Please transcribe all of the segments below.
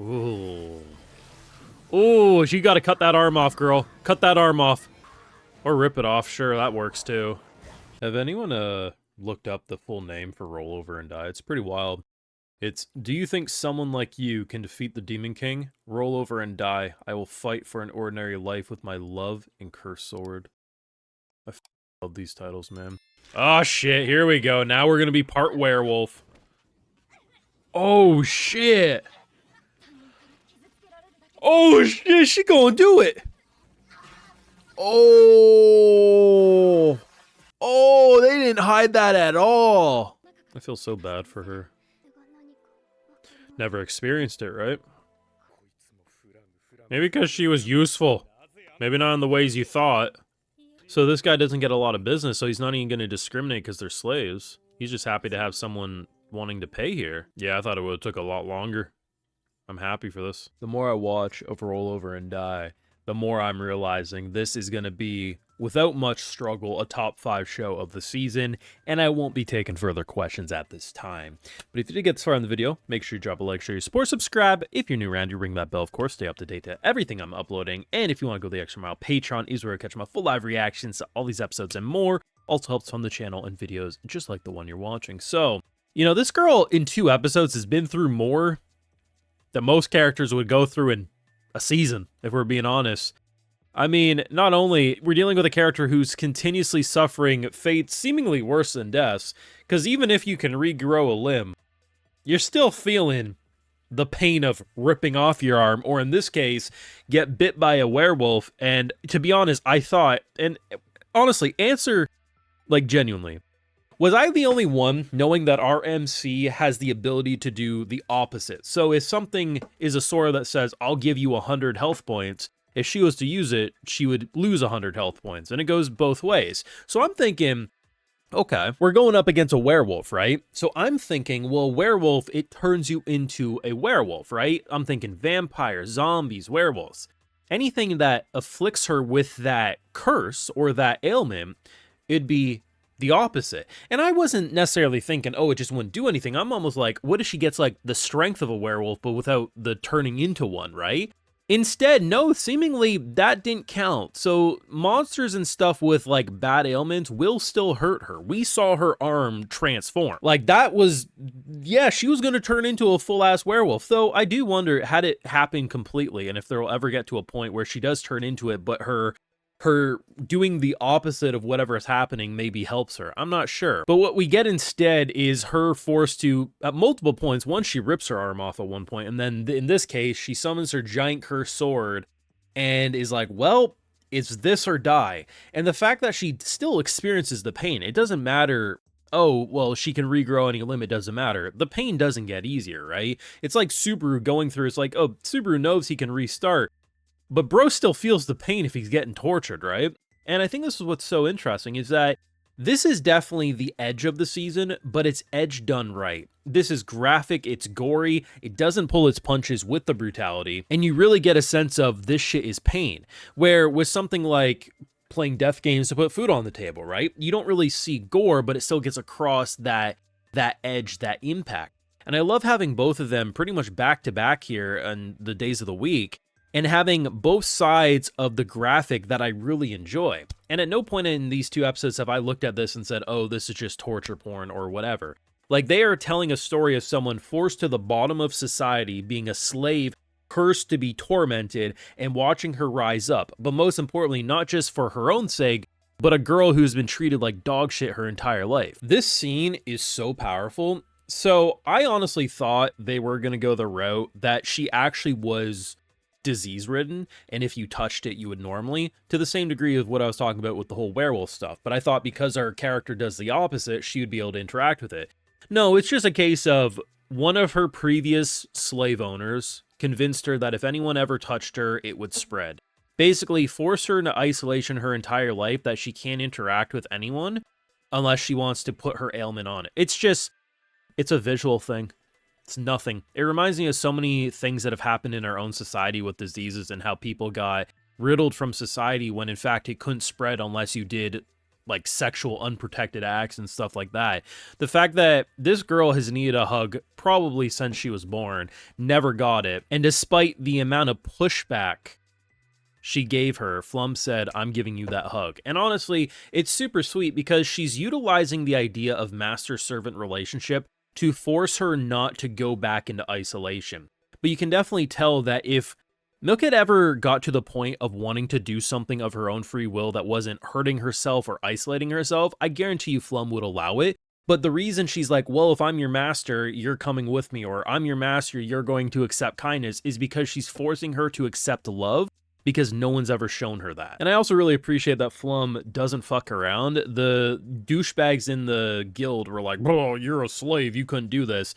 Ooh. Ooh, you gotta cut that arm off, girl. Cut that arm off. Or rip it off, sure, that works too. Have anyone, looked up the full name for Roll Over and Die? It's pretty wild. It's, do you think someone like you can defeat the Demon King? Roll over and die. I will fight for an ordinary life with my love and cursed sword. I love these titles, man. Oh shit, here we go. Now we're gonna be part werewolf. Oh shit! Oh shit, she gonna do it! Oh! Oh, they didn't hide that at all! I feel so bad for her. Never experienced it, right? Maybe because she was useful. Maybe not in the ways you thought. So this guy doesn't get a lot of business, so he's not even going to discriminate because they're slaves. He's just happy to have someone wanting to pay here. Yeah, I thought it would have took a lot longer. I'm happy for this. The more I watch of Roll Over and Die, the more I'm realizing this is going to be, without much struggle, a top 5 show of the season, and I won't be taking further questions at this time. But if you did get this far in the video, make sure you drop a like, share your support, subscribe. If you're new around, you ring that bell, of course, stay up to date to everything I'm uploading. And if you want to go the extra mile, Patreon is where I catch my full live reactions to all these episodes and more. Also helps fund the channel and videos just like the one you're watching. So, you know, this girl in 2 episodes has been through more than most characters would go through in a season, if we're being honest. I mean, not only we're dealing with a character who's continuously suffering fates seemingly worse than deaths, because even if you can regrow a limb, you're still feeling the pain of ripping off your arm, or in this case, get bit by a werewolf. And to be honest, I thought, and honestly, answer, like, genuinely, was I the only one knowing that our MC has the ability to do the opposite? So if something is a sword that says, I'll give you 100 health points, if she was to use it, she would lose 100 health points, and it goes both ways. So I'm thinking, okay, we're going up against a werewolf, right? So I'm thinking, well, werewolf, it turns you into a werewolf, right? I'm thinking vampires, zombies, werewolves. Anything that afflicts her with that curse or that ailment, it'd be the opposite. And I wasn't necessarily thinking, oh, it just wouldn't do anything. I'm almost like, what if she gets like the strength of a werewolf, but without the turning into one, right? Instead, no, seemingly that didn't count. So monsters and stuff with like bad ailments will still hurt her. We saw her arm transform. Like that was, yeah, she was going to turn into a full-ass werewolf. Though I do wonder, had it happened completely, and if there will ever get to a point where she does turn into it, but her doing the opposite of whatever is happening maybe helps her. I'm not sure. But what we get instead is her forced to, at multiple points, once she rips her arm off at one point, and then in this case, she summons her giant cursed sword and is like, well, it's this or die. And the fact that she still experiences the pain, it doesn't matter, oh, well, she can regrow any limb, it doesn't matter. The pain doesn't get easier, right? It's like Subaru going through, it's like, oh, Subaru knows he can restart, but bro still feels the pain if he's getting tortured, right? And I think this is what's so interesting, is that this is definitely the edge of the season, but it's edge done right. This is graphic, it's gory, it doesn't pull its punches with the brutality, and you really get a sense of this shit is pain. Where with something like playing death games to put food on the table, right? You don't really see gore, but it still gets across that edge, that impact. And I love having both of them pretty much back to back here on the days of the week, and having both sides of the graphic that I really enjoy. And at no point in these 2 episodes have I looked at this and said, oh, this is just torture porn or whatever. Like, they are telling a story of someone forced to the bottom of society, being a slave, cursed to be tormented, and watching her rise up. But most importantly, not just for her own sake, but a girl who's been treated like dog shit her entire life. This scene is so powerful. So I honestly thought they were going to go the route that she actually was disease ridden, and if you touched it you would normally, to the same degree of what I was talking about with the whole werewolf stuff. But I thought because our character does the opposite, she would be able to interact with it. No, it's just a case of one of her previous slave owners convinced her that if anyone ever touched her, it would spread. Basically force her into isolation her entire life, that she can't interact with anyone unless she wants to put her ailment on it. It's a visual thing. It's nothing. It reminds me of so many things that have happened in our own society with diseases, and how people got riddled from society when in fact it couldn't spread unless you did like sexual unprotected acts and stuff like that. The fact that this girl has needed a hug probably since she was born, never got it, and despite the amount of pushback she gave her, Flum said, "I'm giving you that hug." And honestly, it's super sweet because she's utilizing the idea of master-servant relationship to force her not to go back into isolation. But you can definitely tell that if Milk had ever got to the point of wanting to do something of her own free will that wasn't hurting herself or isolating herself, I guarantee you Flum would allow it. But the reason she's like, well, if I'm your master, you're coming with me, or I'm your master, you're going to accept kindness, is because she's forcing her to accept love, because no one's ever shown her that. And I also really appreciate that Flum doesn't fuck around. The douchebags in the guild were like, bro, you're a slave, you couldn't do this.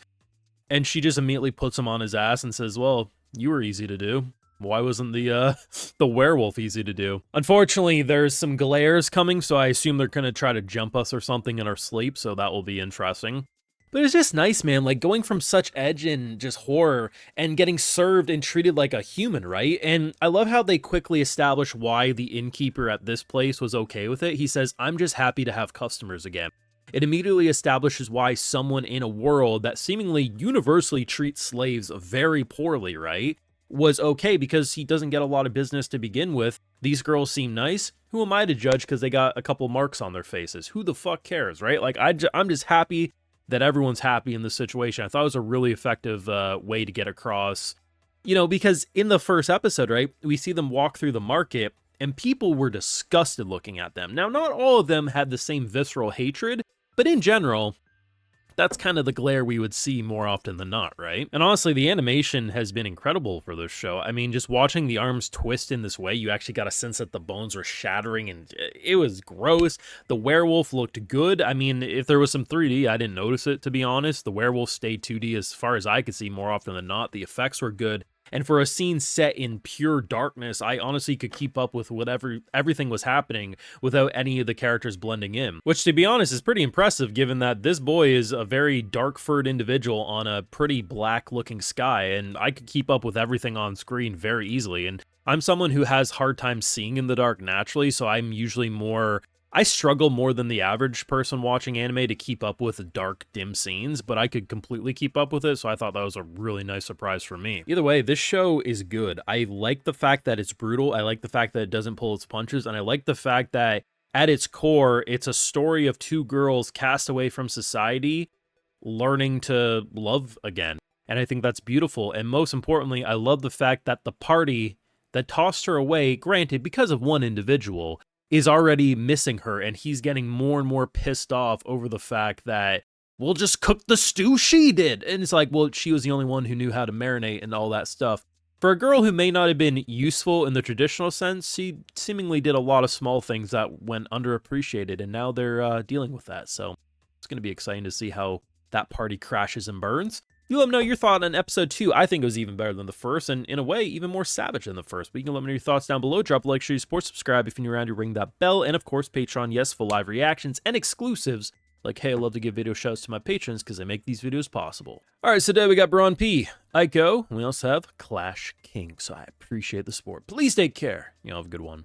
And she just immediately puts him on his ass and says, well, you were easy to do. Why wasn't the werewolf easy to do? Unfortunately, there's some glares coming, so I assume they're gonna try to jump us or something in our sleep, so that will be interesting. But it's just nice, man, like going from such edge and just horror and getting served and treated like a human, right? And I love how they quickly establish why the innkeeper at this place was okay with it. He says, I'm just happy to have customers again. It immediately establishes why someone in a world that seemingly universally treats slaves very poorly, right, was okay, because he doesn't get a lot of business to begin with. These girls seem nice. Who am I to judge because they got a couple marks on their faces? Who the fuck cares, right? Like, I'm just happy that everyone's happy in this situation. I thought it was a really effective way to get across, you know, because in the first episode, right, we see them walk through the market and people were disgusted looking at them. Now, not all of them had the same visceral hatred, but in general, that's kind of the glare we would see more often than not, right? And honestly, the animation has been incredible for this show. I mean, just watching the arms twist in this way, you actually got a sense that the bones were shattering, and it was gross. The werewolf looked good. I mean, if there was some 3D, I didn't notice it, to be honest. The werewolf stayed 2D as far as I could see more often than not. The effects were good. And for a scene set in pure darkness, I honestly could keep up with everything was happening without any of the characters blending in. Which, to be honest, is pretty impressive given that this boy is a very dark-furred individual on a pretty black-looking sky, and I could keep up with everything on screen very easily. And I'm someone who has hard time seeing in the dark naturally, so I'm usually I struggle more than the average person watching anime to keep up with dark, dim scenes, but I could completely keep up with it, so I thought that was a really nice surprise for me. Either way, this show is good. I like the fact that it's brutal, I like the fact that it doesn't pull its punches, and I like the fact that at its core, it's a story of two girls cast away from society, learning to love again. And I think that's beautiful, and most importantly, I love the fact that the party that tossed her away, granted, because of one individual, is already missing her, and he's getting more and more pissed off over the fact that, we'll just cook the stew she did. And it's like, well, she was the only one who knew how to marinate and all that stuff. For a girl who may not have been useful in the traditional sense, she seemingly did a lot of small things that went underappreciated, and now they're dealing with that. So it's going to be exciting to see how that party crashes and burns. You let me know your thought on episode 2. I think it was even better than the first, and in a way, even more savage than the first. But you can let me know your thoughts down below. Drop a like, share your support, subscribe if you're new around here, ring that bell, and of course, Patreon, yes, for live reactions and exclusives. Like, hey, I love to give video shouts to my patrons because they make these videos possible. Alright, so today we got Braun P, Aiko, and we also have Clash King, so I appreciate the support. Please take care. You all have a good one.